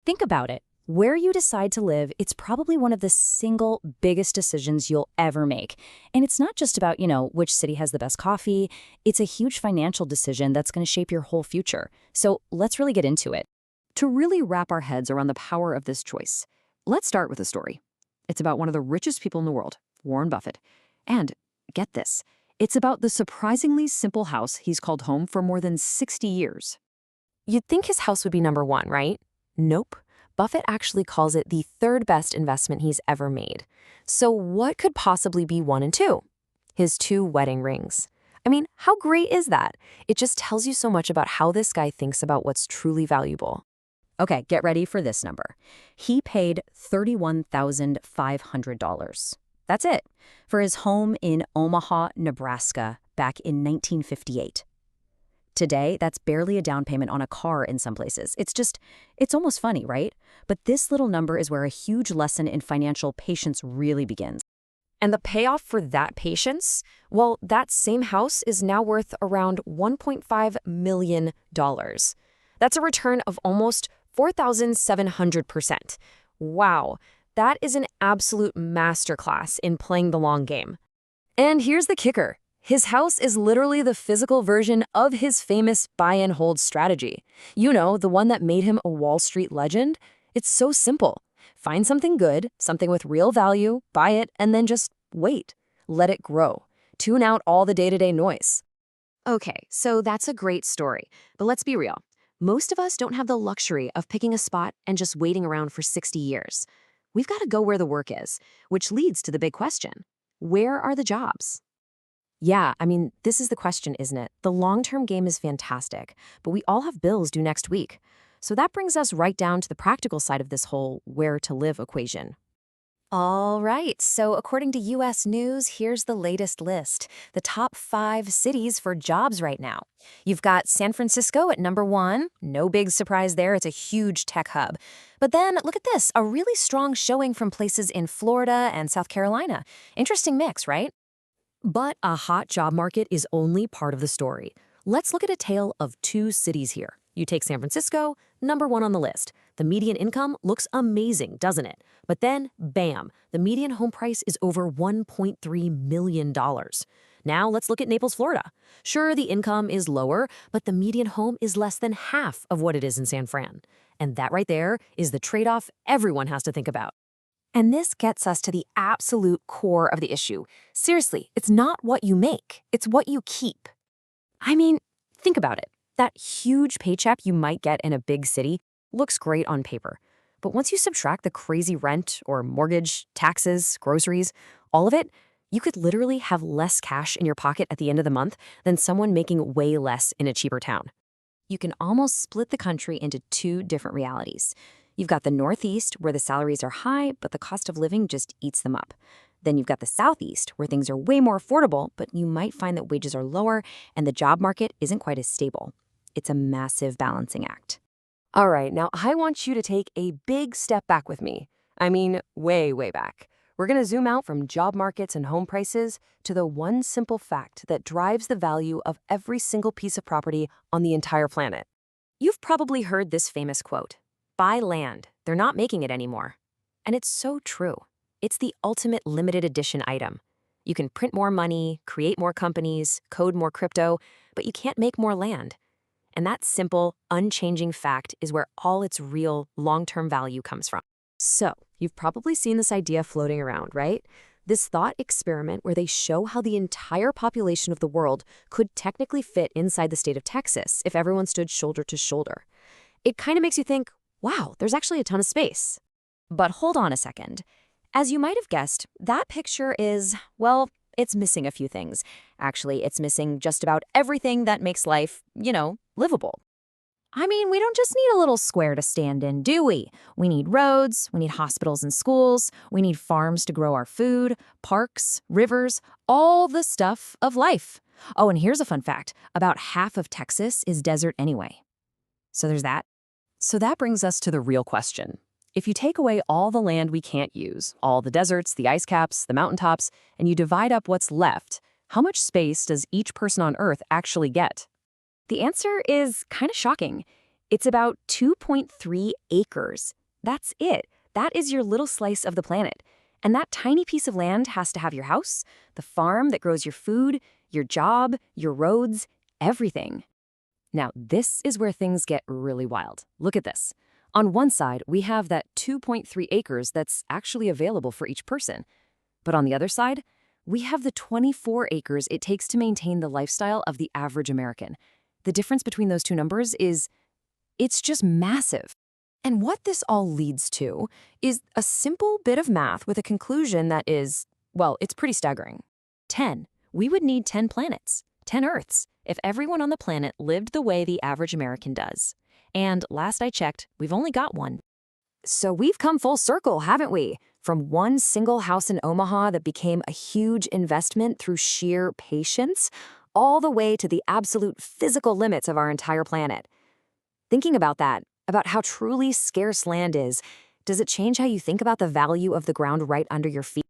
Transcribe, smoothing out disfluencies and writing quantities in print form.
Think about it. Where you decide to live, it's probably one of the single biggest decisions you'll ever make. And it's not just about, which city has the best coffee. It's a huge financial decision that's going to shape your whole future. So let's really get into it. To really wrap our heads around the power of this choice, let's start with a story. It's about one of the richest people in the world, Warren Buffett. And get this, it's about the surprisingly simple house he's called home for more than 60 years. You'd think his house would be number one, right? Nope. Buffett actually calls it the third best investment he's ever made. So what could possibly be one and two? His 2 wedding rings. I mean, how great is that? It just tells you so much about how this guy thinks about what's truly valuable. Okay, get ready for this number. He paid $31,500. That's it, for his home in Omaha, Nebraska, back in 1958. Today, that's barely a down payment on a car in some places. It's almost funny, right? But this little number is where a huge lesson in financial patience really begins. And the payoff for that patience? Well, that same house is now worth around $1.5 million. That's a return of almost 4,700%. Wow, that is an absolute masterclass in playing the long game. And here's the kicker. His house is literally the physical version of his famous buy and hold strategy. You know, the one that made him a Wall Street legend? It's so simple. Find something good, something with real value, buy it, and then just wait. Let it grow. Tune out all the day-to-day noise. Okay, so that's a great story. But let's be real. Most of us don't have the luxury of picking a spot and just waiting around for 60 years. We've got to go where the work is, which leads to the big question. Where are the jobs? Yeah, I mean, this is the question, isn't it? The long-term game is fantastic, but we all have bills due next week. So that brings us right down to the practical side of this whole where to live equation. All right, so according to U.S. News, here's the latest list. The top 5 cities for jobs right now. You've got San Francisco at number 1. No big surprise there, it's a huge tech hub. But then look at this, a really strong showing from places in Florida and South Carolina. Interesting mix, right? But a hot job market is only part of the story. Let's look at a tale of 2 cities here. You take San Francisco, number 1 on the list. The median income looks amazing, doesn't it? But then, bam, the median home price is over $1.3 million. Now let's look at Naples, Florida. Sure, the income is lower, but the median home is less than half of what it is in San Fran. And that right there is the trade-off everyone has to think about. And this gets us to the absolute core of the issue. Seriously, it's not what you make, it's what you keep. I mean, think about it. That huge paycheck you might get in a big city looks great on paper. But once you subtract the crazy rent or mortgage, taxes, groceries, all of it, you could literally have less cash in your pocket at the end of the month than someone making way less in a cheaper town. You can almost split the country into 2 different realities. You've got the Northeast, where the salaries are high, but the cost of living just eats them up. Then you've got the Southeast, where things are way more affordable, but you might find that wages are lower and the job market isn't quite as stable. It's a massive balancing act. All right, now I want you to take a big step back with me. I mean, way, way back. We're going to zoom out from job markets and home prices to the one simple fact that drives the value of every single piece of property on the entire planet. You've probably heard this famous quote, "Buy land, they're not making it anymore." And it's so true. It's the ultimate limited edition item. You can print more money, create more companies, code more crypto, but you can't make more land. And that simple, unchanging fact is where all its real, long-term value comes from. So, you've probably seen this idea floating around, right? This thought experiment where they show how the entire population of the world could technically fit inside the state of Texas if everyone stood shoulder to shoulder. It kind of makes you think, wow, there's actually a ton of space. But hold on a second. As you might have guessed, that picture is, well, it's missing a few things. Actually, it's missing just about everything that makes life, livable. I mean, we don't just need a little square to stand in, do we? We need roads, we need hospitals and schools, we need farms to grow our food, parks, rivers, all the stuff of life. Oh, and here's a fun fact. About half of Texas is desert anyway. So there's that. So that brings us to the real question. If you take away all the land we can't use, all the deserts, the ice caps, the mountaintops, and you divide up what's left, how much space does each person on Earth actually get? The answer is kind of shocking. It's about 2.3 acres. That's it. That is your little slice of the planet. And that tiny piece of land has to have your house, the farm that grows your food, your job, your roads, everything. Now, this is where things get really wild. Look at this. On one side, we have that 2.3 acres that's actually available for each person. But on the other side, we have the 24 acres it takes to maintain the lifestyle of the average American. The difference between those two numbers it's just massive. And what this all leads to is a simple bit of math with a conclusion that is, well, it's pretty staggering. 10. We would need 10 planets, 10 Earths, if everyone on the planet lived the way the average American does. And last I checked, we've only got one. So we've come full circle, haven't we? From one single house in Omaha that became a huge investment through sheer patience, all the way to the absolute physical limits of our entire planet. Thinking about that, about how truly scarce land is, does it change how you think about the value of the ground right under your feet?